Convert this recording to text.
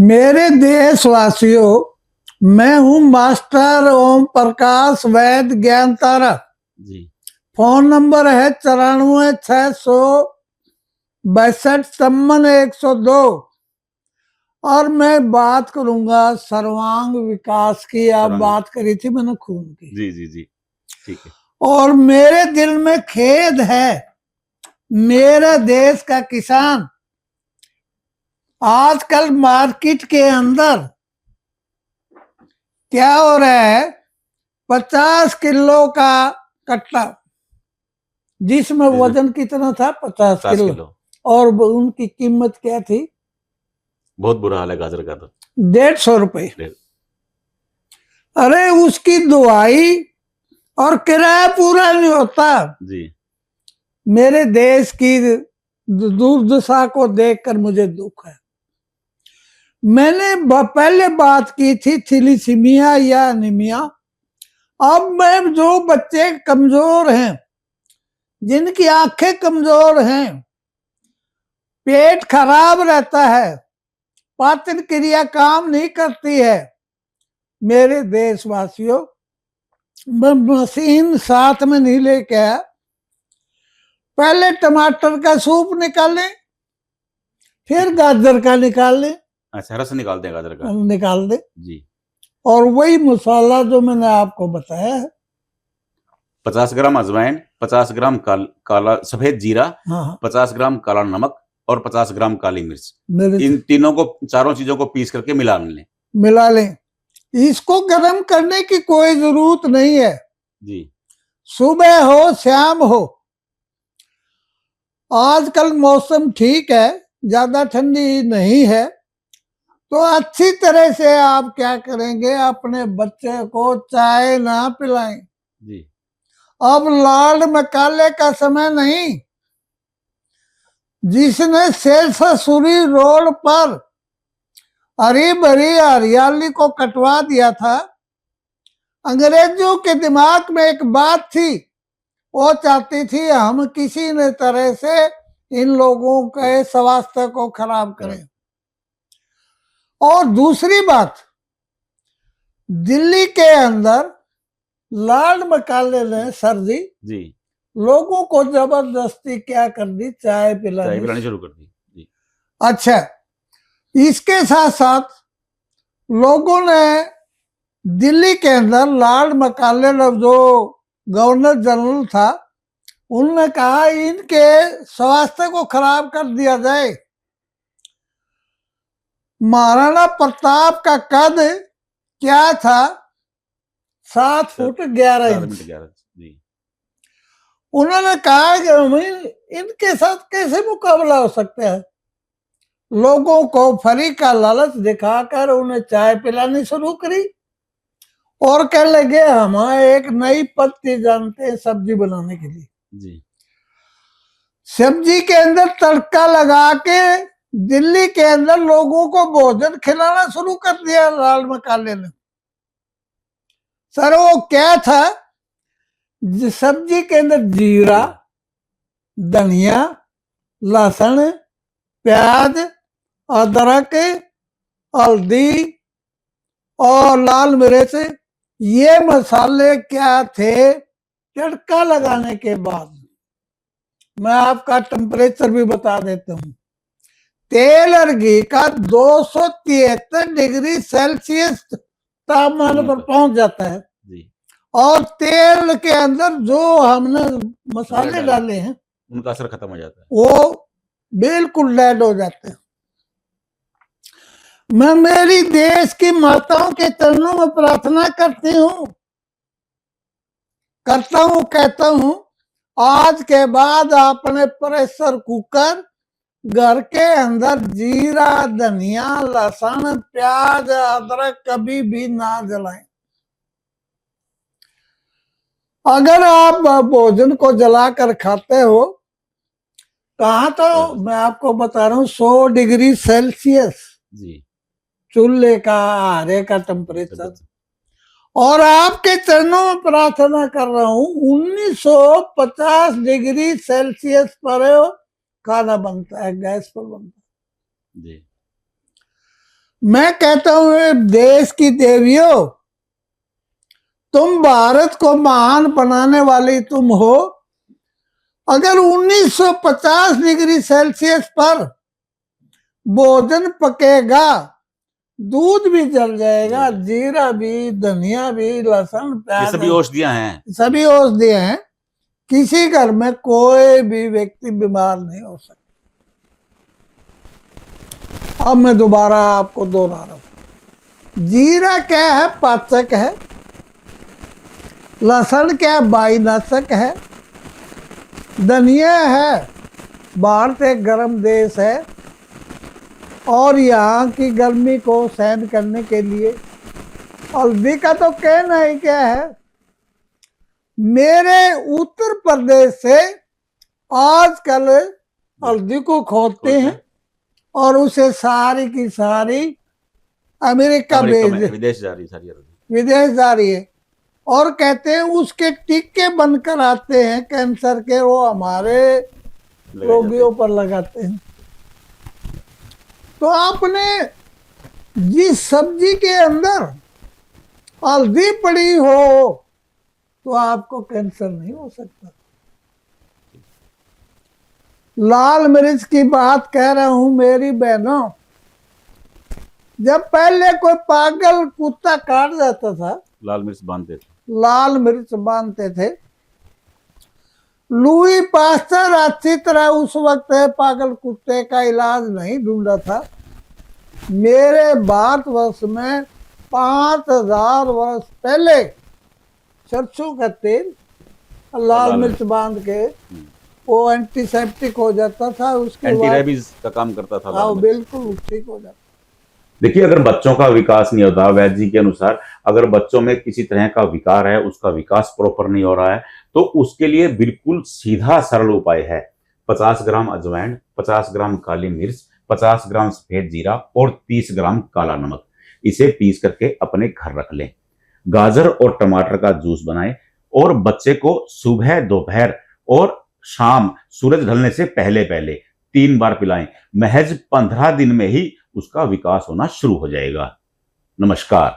मेरे देशवासियों, मैं हूं मास्टर ओम प्रकाश वैद्य ज्ञान तारा। जी। फोन नंबर है 94,662,52,102। और मैं बात करूंगा सर्वांग विकास की। आप बात करी थी मैंने खून की। जी जी जी, ठीक है। और मेरे दिल में खेद है, मेरे देश का किसान आजकल मार्केट के अंदर क्या हो रहा है, 50 किलो का कट्टा, जिसमें वजन कितना था 50 किलो, और उनकी कीमत क्या थी? बहुत बुरा हाल है गाजर का तो 150 रुपए। अरे उसकी दुआई और किराया पूरा नहीं होता जी। मेरे देश की दुर्दशा को देखकर मुझे दुख है। मैंने पहले बात की थी थैलेसीमिया या एनीमिया। अब मैं जो बच्चे कमजोर हैं, जिनकी आंखें कमजोर हैं, पेट खराब रहता है, पाचन क्रिया काम नहीं करती है, मेरे देशवासियों, मैं मशीन साथ में नहीं लेके आया। पहले टमाटर का सूप निकालें, फिर गाजर का निकाल लें। अच्छा, रस निकाल दें गाजर का, निकाल दे जी। और वही मसाला जो मैंने आपको बताया है, 50 ग्राम अजवाइन, 50 ग्राम काला सफेद जीरा, हाँ, 50 ग्राम काला नमक और 50 ग्राम काली मिर्च। इन तीनों को, चारों चीजों को पीस करके मिला लें। इसको गर्म करने की कोई जरूरत नहीं है जी। सुबह हो शाम हो। आजकल मौसम ठीक है, ज्यादा ठंडी नहीं है, तो अच्छी तरह से आप क्या करेंगे, अपने बच्चे को चाय ना पिलाएं जी। अब लाल मकाले का समय नहीं। जिसने शेरशाहसुरी रोड पर हरी भरी हरियाली को कटवा दिया था, अंग्रेजों के दिमाग में एक बात थी, वो चाहती थी हम किसी न तरह से इन लोगों के स्वास्थ्य को खराब करें। और दूसरी बात, दिल्ली के अंदर लाल मकाले ने सर जी लोगों को जबरदस्ती क्या कर दी, चाय पिलानी शुरू कर दी जी। अच्छा, इसके साथ साथ लोगों ने दिल्ली के अंदर लाल मकाले जो गवर्नर जनरल था, उन्होंने कहा इनके स्वास्थ्य को खराब कर दिया जाए। महाराणा प्रताप का कद क्या था? 7 फुट 11 इंच। उन्होंने कहा कि इनके साथ कैसे मुकाबला हो सकता है। लोगों को फ्री का लालच दिखाकर उन्हें चाय पिलानी शुरू करी और कहने लगे हम एक नई पद्धति जानते हैं सब्जी बनाने के लिए जी। सब्जी के अंदर तड़का लगा के दिल्ली के अंदर लोगों को भोजन खिलाना शुरू कर दिया लाल मकाले ने। सर वो क्या था? सब्जी के अंदर जीरा, धनिया, लहसुन, प्याज, अदरक, हल्दी और लाल मिर्च, ये मसाले क्या थे? तड़का लगाने के बाद मैं आपका टेम्परेचर भी बता देता हूं। तेल और घी का 273 डिग्री सेल्सियस तापमान पर पहुंच जाता है जी। और तेल के अंदर जो हमने मसाले डाले हैं उनका असर खत्म हो जाता है, वो बिल्कुल डेड हो जाते हैं। मैं मेरी देश की माताओं के चरणों में प्रार्थना करता हूं, कहता हूं, आज के बाद अपने प्रेशर कुकर घर के अंदर जीरा, धनिया, लहसुन, प्याज, अदरक कभी भी ना जलाएं। अगर आप भोजन को जलाकर खाते हो, कहा तो मैं आपको बता रहा हूं 100 डिग्री सेल्सियस जी चूल्हे का आरे का टेम्परेचर। और आपके चरणों में प्रार्थना कर रहा हूं 1950 डिग्री सेल्सियस पर खाना बनता है, गैस पर बनता है जी। मैं कहता हूं देश की देवियों, तुम भारत को महान बनाने वाली तुम हो। अगर 1950 डिग्री सेल्सियस पर भोजन पकेगा, दूध भी जल जाएगा, जीरा भी, धनिया भी, लहसुन, ये प्याज, सभी औषधियां हैं। सभी औषधियां हैं। किसी घर में कोई भी व्यक्ति बीमार नहीं हो सकता। अब मैं दोबारा आपको दोहरा रहा हूं। जीरा क्या है? पाचक है। लहसुन क्या है? वायुनाशक है। धनिया है, भारत एक गर्म देश है और यहाँ की गर्मी को सहन करने के लिए। हल्दी का तो कहना ही क्या है। मेरे उत्तर प्रदेश से आजकल हल्दी को खोदते हैं और उसे सारी की सारी अमेरिका विदेश जा रही है और कहते हैं उसके टीके बनकर आते हैं कैंसर के, वो हमारे रोगियों पर लगाते हैं। तो आपने जिस सब्जी के अंदर हल्दी पड़ी हो तो आपको कैंसर नहीं हो सकता। लाल मिर्च की बात कह रहा हूं मेरी बहनों। जब पहले कोई पागल कुत्ता काट जाता था, लाल मिर्च बांधते थे। लुई पास्टर अच्छी तरह उस वक्त पागल कुत्ते का इलाज नहीं ढूंढा था। मेरे भारतवर्ष में 5000 वर्ष पहले सरसों का तेल, लाल मिर्च बांध के वो एंटीसेप्टिक हो जाता था। उसके एंटी रेबीज का काम करता था। हाँ, बिल्कुल ठीक हो जाता। देखिए, अगर बच्चों का विकास नहीं होता, वैद्य जी के अनुसार अगर बच्चों में किसी तरह का विकार है, उसका विकास प्रॉपर नहीं हो रहा है, तो उसके लिए बिल्कुल सीधा सरल उपाय है। 50 ग्राम अजवाइन, 50 ग्राम काली मिर्च, 50 ग्राम सफेद जीरा और 30 ग्राम काला नमक, इसे पीस करके अपने घर रख लें। गाजर और टमाटर का जूस बनाएं और बच्चे को सुबह, दोपहर और शाम सूरज ढलने से पहले 3 बार पिलाएं। महज 15 दिन में ही उसका विकास होना शुरू हो जाएगा। नमस्कार।